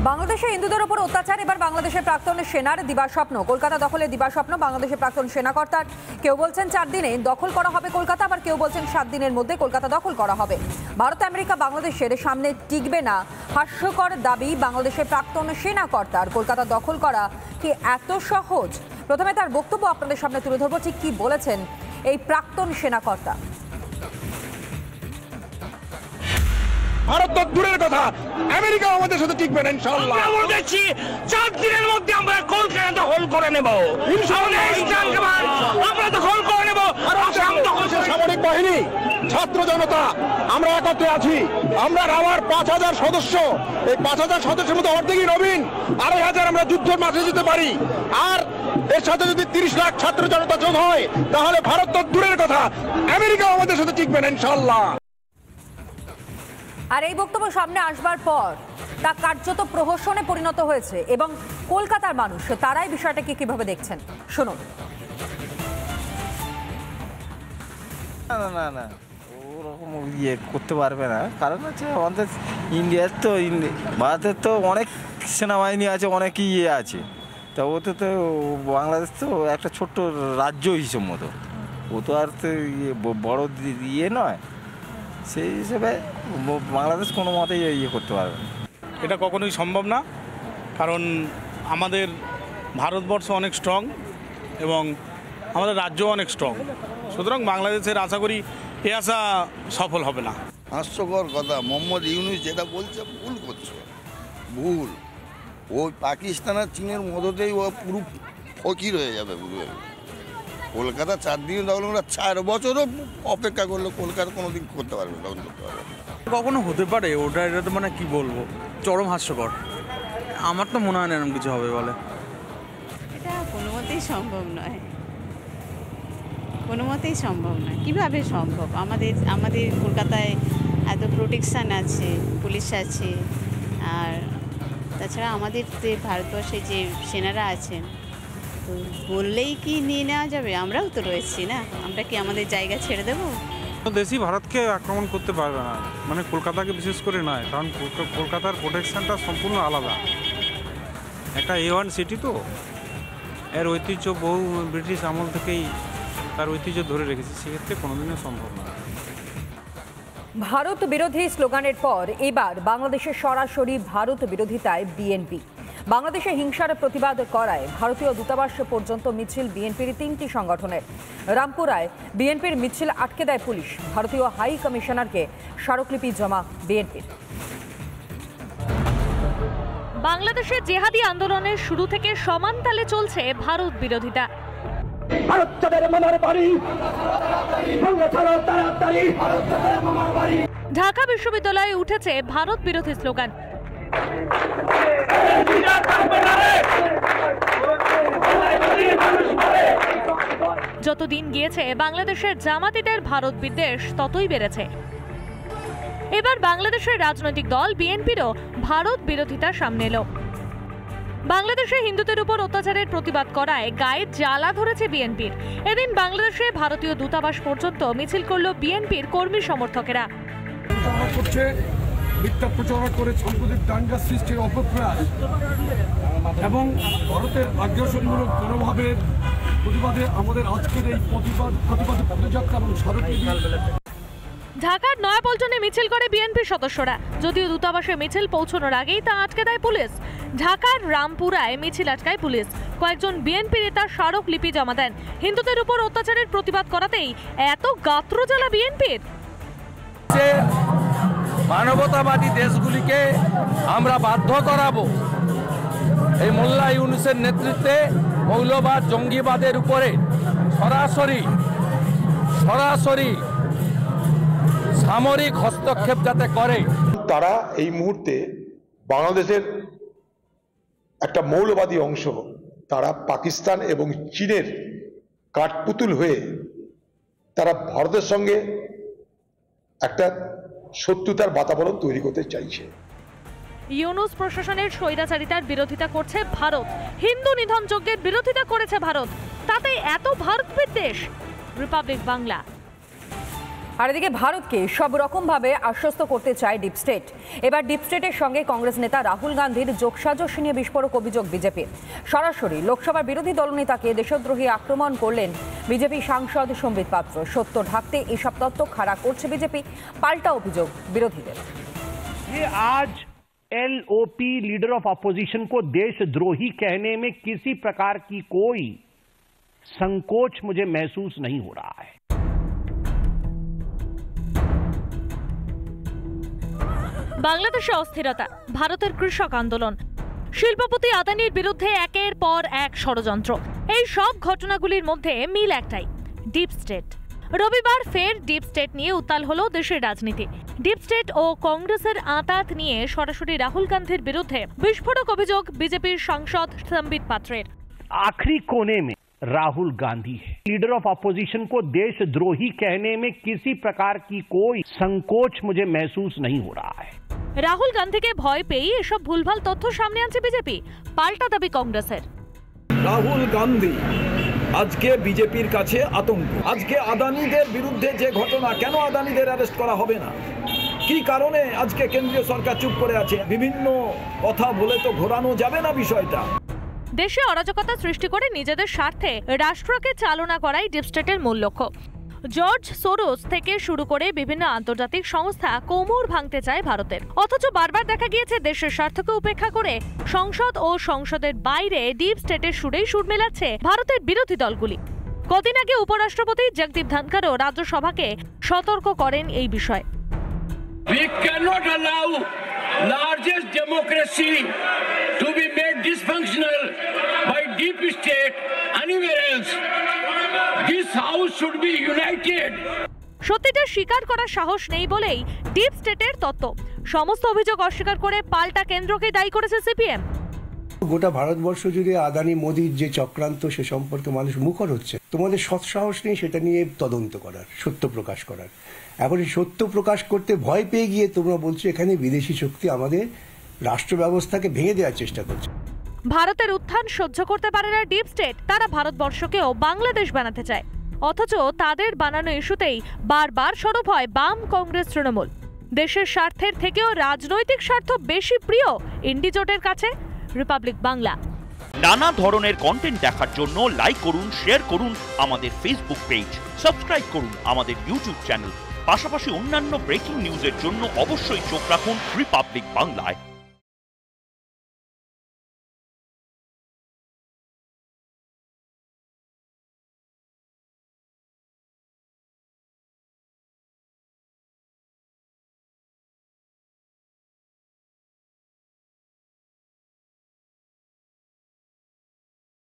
বাংলাদেশে হিন্দুদের উপর অত্যাচার এবার বাংলাদেশের প্রাক্তন সেনার দিবাস্বপ্ন। কলকাতা দখলের দিবাস্বপ্ন বাংলাদেশের প্রাক্তন সেনাকর্তার। কেউ বলছেন 4 দিনে দখল করা হবে কলকাতা, আবার কেউ বলছেন 7 দিনের মধ্যে কলকাতা দখল করা হবে। ভারত আমেরিকা বাংলাদেশের সামনে টিকবে না, হাস্যকর দাবি বাংলাদেশের প্রাক্তন সেনাকর্তার। কলকাতা দখল করা কি এত সহজ? প্রথমে তার বক্তব্য আপনাদের সামনে তুলে ধরবো, ঠিক কি বলেছেন এই প্রাক্তন সেনাকর্তা। ভারত তো দূরের কথা, আমেরিকা আমাদের সাথে টিকবে না ইনশাআল্লাহ। আমরা দেখছি 4 দিনের মধ্যে আমরা কলকাতা দখল করে নেব ইনশাআল্লাহ। আমরা দখল করে নেব। সামরিক বাহিনী, ছাত্র জনতা আমরা একত্রে আছি। আমরা আমার 5000 সদস্য, এই 5000 সদস্যের মধ্যে অর্ধেকই নবীন, 2500 আমরা যুদ্ধের মাঠে যেতে পারি। আর এর সাথে যদি 30 লাখ ছাত্র জনতা যোগ হয় তাহলে ভারত তো দূরের কথা, আমেরিকা আমাদের সাথে টিকবে না ইনশাআল্লাহ। আর এই বক্তব্য সামনে আসবার পর তা কার্যত প্রহসনে পরিণত হয়েছে এবং কলকাতার মানুষ তারাই বিষয়টাকে কিভাবে দেখছেন শুনুন। না না ওরকম ইয়ে করতে পারবে না, কারণ হচ্ছে আমাদের ইন্ডিয়ার তো ভারতের তো অনেক সেনাবাহিনী আছে, অনেক ইয়ে আছে। তা ওতে তো বাংলাদেশ তো একটা ছোট্ট রাজ্য হিসেব মতো, ও তো আর তো বড় ইয়ে নয়। সেই হিসেবে বাংলাদেশ কোনো মতেই ইয়ে করতে পারবে না। এটা কখনোই সম্ভব না, কারণ আমাদের ভারতবর্ষ অনেক স্ট্রং এবং আমাদের রাজ্য অনেক স্ট্রং। সুতরাং বাংলাদেশের আশা করি এ আশা সফল হবে না। হাস্যকর কথা, মোহাম্মদ ইউনূস যেটা বলছে ভুল করছে, ভুল। ওই পাকিস্তান আর চীনের মদতেই ও পুরো ফকির হয়ে যাবে। কলকাতা 4 দিন দখল করে 4 বছরও অপেক্ষা করলে কলকাতা কোনোদিন করতে পারবে না, দখল করতে পারবে না। কখনো হতে পারে ওটা, এটা তো মানে কি বলবো, চরম হাস্যকর। আমার তো মনে হয় না এরকম কিছু হবে বলে। এটা কোনো মতেই সম্ভব নয়, কোনো মতেই সম্ভব নয়। কীভাবে সম্ভব? আমাদের কলকাতায় এত প্রোটেকশান আছে, পুলিশ আছে, আর তাছাড়া আমাদের যে ভারতবর্ষে যে সেনারা আছেন, তো বললেই কি নিয়ে নেওয়া যাবে? আমরাও তো রয়েছি না, আমরা কি আমাদের জায়গা ছেড়ে দেবো? দেশই ভারতকে আক্রমণ করতে পারবে না, মানে কলকাতাকে বিশেষ করে নয়, কারণ কলকাতার প্রোটেকশনটা সম্পূর্ণ আলাদা। একটা A1 সিটি তো, এর ঐতিহ্য বহু ব্রিটিশ আমল থেকেই তার ঐতিহ্য ধরে রেখেছে, সেক্ষেত্রে কোনোদিনও সম্ভব না। ভারত বিরোধী স্লোগানের পর এবার বাংলাদেশের সরাসরি ভারত বিরোধিতায় বিএনপি। বাংলাদেশে হিংসার প্রতিবাদ করায় ভারতীয় দূতাবাস পর্যন্ত মিছিল বিএনপির 3টি সংগঠনের। রামপুরায় বিএনপির মিছিল আটকে দেয় পুলিশ। ভারতীয় হাই কমিশনারকে স্মারকলিপি জমা বিএনপির। বাংলাদেশের জেহাদি আন্দোলনের শুরু থেকে সমান তালে চলছে ভারত বিরোধিতা। ঢাকা বিশ্ববিদ্যালয়ে উঠেছে ভারত বিরোধী স্লোগান। যতদিন গিয়েছে বাংলাদেশের জামাতিদের ভারত বিদ্বেষ ততই বেড়েছে। এবার বাংলাদেশের রাজনৈতিক দল বিএনপিরও ভারত বিরোধিতা সামনে এলো। বাংলাদেশে হিন্দুদের উপর অত্যাচারের প্রতিবাদ করায় গায়ে জ্বালা ধরেছে বিএনপির। এদিন বাংলাদেশে ভারতীয় দূতাবাস পর্যন্ত মিছিল করল বিএনপির কর্মী সমর্থকেরা। মিথ্যা প্রচারণা করে সাম্প্রদায়িক দাঙ্গা সৃষ্টির অপপ্রয়াস এবং ভারতের আগ্রাসনমূলক মনোভাবের প্রতিবাদে আমাদের আজকের এই প্রতিবাদ পদযাত্রা এবং স্মারকলিপি। ঢাকার নয়াপল্টনে মিছিল করে বিএনপির সদস্যরা, যদিও দূতাবাসে মিছিল পৌঁছানোর আগেই তা আটকে দেয় পুলিশ। ঢাকার রামপুরায় মিছিল আটকায় পুলিশ। কয়েকজন বিএনপি নেতা স্মারকলিপি জমা দেন। হিন্দুদের উপর অত্যাচারের প্রতিবাদ করাতেই এত গাত্রজ্বালা বিএনপির। মানবতাবাদী দেশগুলিকে আমরা বাধ্য করাবো এই মোল্লা ইউনূসের নেতৃত্বে মৌলবাদ জঙ্গিবাদের উপরে সরাসরি সামরিক হস্তক্ষেপ যাতে করে। তারা এই মুহূর্তে বাংলাদেশের একটা মৌলবাদী অংশ, তারা পাকিস্তান এবং চীনের কাঠপুতুল হয়ে তারা ভারতের সঙ্গে একটা শত্রুতার বাতাবরণ তৈরি করতে চাইছে। ইউনূস প্রশাসনের স্বৈরাচারিতার বিরোধিতা করছে ভারত, হিন্দু নিধন যজ্ঞের বিরোধিতা করেছে ভারত, তাতে এত ভারত বিদ্বেষ। রিপাবলিক বাংলা। আর এদিকে ভারতকে সব রকমভাবে আশ্বস্ত করতে চায় ডিপ স্টেট। এবার ডিপ স্টেটের সঙ্গে কংগ্রেস নেতা রাহুল গান্ধীর যোগসাজশ নিয়ে বিস্ফোরক অভিযোগ বিজেপির। সরাসরি লোকসভার বিরোধী দলনেতাকে দেশদ্রোহী আক্রমণ করলেন বিজেপি সাংসদ সম্বিত পাত্র। সত্য ঢাকতে এসব তথ্য খাড়া করছে বিজেপি। পাল্টা অভিযোগ বিরোধীদের। आज एलओपी लीडर ऑफ अपोजिशन को देशद्रोही कहने में किसी प्रकार की कोई संकोच मुझे महसूस नहीं हो रहा है। বাংলাদেশে অস্থিরতা, ভারতের কৃষক আন্দোলন, শিল্পপতি আদানির বিরুদ্ধে একের পর এক ষড়যন্ত্র, এই সব ঘটনাগুলির মধ্যে মিল একটাই, ডিপ স্টেট। রবিবার ফের ডিপ স্টেট নিয়ে উত্তাল হলো দেশের রাজনীতি। ডিপ স্টেট ও কংগ্রেসের আঁতাত নিয়ে সরাসরি রাহুল গান্ধীর বিরুদ্ধে বিস্ফোরক অভিযোগ বিজেপির সাংসদ সম্বিত পাত্রের। आखिरी कोने में राहुल गांधी है। लीडर ऑफ अपोजिशन को देशद्रोही कहने में किसी प्रकार की कोई संकोच मुझे महसूस नहीं हो रहा है। রাহুল গান্ধীকে ভয় পেয়ে এসব ভুলভাল তথ্য সামনে আনছে বিজেপি। পাল্টা দাবি কংগ্রেসের। রাহুল গান্ধী আজকে বিজেপির কাছে আতঙ্ক। আজকে আদানিদের বিরুদ্ধে যে ঘটনা, কেন আদানিদের অ্যারেস্ট করা হবে না? কি কারণে আজকে কেন্দ্রীয় সরকার চুপ করে আছে? বিভিন্ন কথা বলে তো ঘোরানো যাবে না বিষয়টা। দেশে অরাজকতা সৃষ্টি করে নিজেদের স্বার্থে রাষ্ট্রকে চালনা করাই ডিপ স্টেটের মূল লক্ষ্য। জর্জ সোরোস থেকে শুরু করে বিভিন্ন আন্তর্জাতিক সংস্থা কোমর ভাঙতে চায় ভারতের। অথচ বারবার দেখা গিয়েছে দেশের স্বার্থকে উপেক্ষা করে সংসদ ও সংসদের বাইরে ডিপ স্টেটের সুরেই সুর মেলাচ্ছে ভারতের বিরোধী দলগুলি। কদিন আগে উপরাষ্ট্রপতি জগদীপ ধনখড়ও রাজ্যসভাকে সতর্ক করেন এই বিষয়ে। We cannot allow largest democracy to be made dysfunctional by deep state anywhere else. This house should be united. সত্যিটা স্বীকার করার সাহস নেই বলেই ডিপ স্টেটের তত্ত্ব। সমস্ত অভিযোগ অস্বীকার করে পাল্টা কেন্দ্রকে দায়ী করেছে সিপিএম। গোটা ভারতবর্ষ জুড়ে আদানি মোদির যে চক্রান্ত, সে সম্পর্কে মানুষ মুখর হচ্ছে। তোমাদের সৎসাহস নেই সেটা নিয়ে তদন্ত করার, সত্য প্রকাশ করার। এখন সত্য প্রকাশ করতে ভয় পেয়ে গিয়ে তোমরা বলছো এখানে বিদেশি শক্তি আমাদের রাষ্ট্র ব্যবস্থাকে ভেঙে দেওয়ার চেষ্টা করছে। ভারতের উত্থান সহ্য করতে পারে না ডিপ স্টেট। তারা ভারতবর্ষকেও বাংলাদেশ বানাতে চায়। অথচ তাদের বানানো ইস্যুতেই বারবার সরব হয় বাম, কংগ্রেস, তৃণমূল। দেশের স্বার্থের থেকেও রাজনৈতিক স্বার্থ বেশি প্রিয় ইন্ডি জোটের কাছে। রিপাবলিক বাংলা। নানা ধরনের কন্টেন্ট দেখার জন্য লাইক করুন, শেয়ার করুন আমাদের ফেসবুক পেজ, সাবস্ক্রাইব করুন আমাদের ইউটিউব চ্যানেল। পাশাপাশি অন্যান্য ব্রেকিং নিউজের জন্য অবশ্যই চোখ রাখুন রিপাবলিক বাংলায়।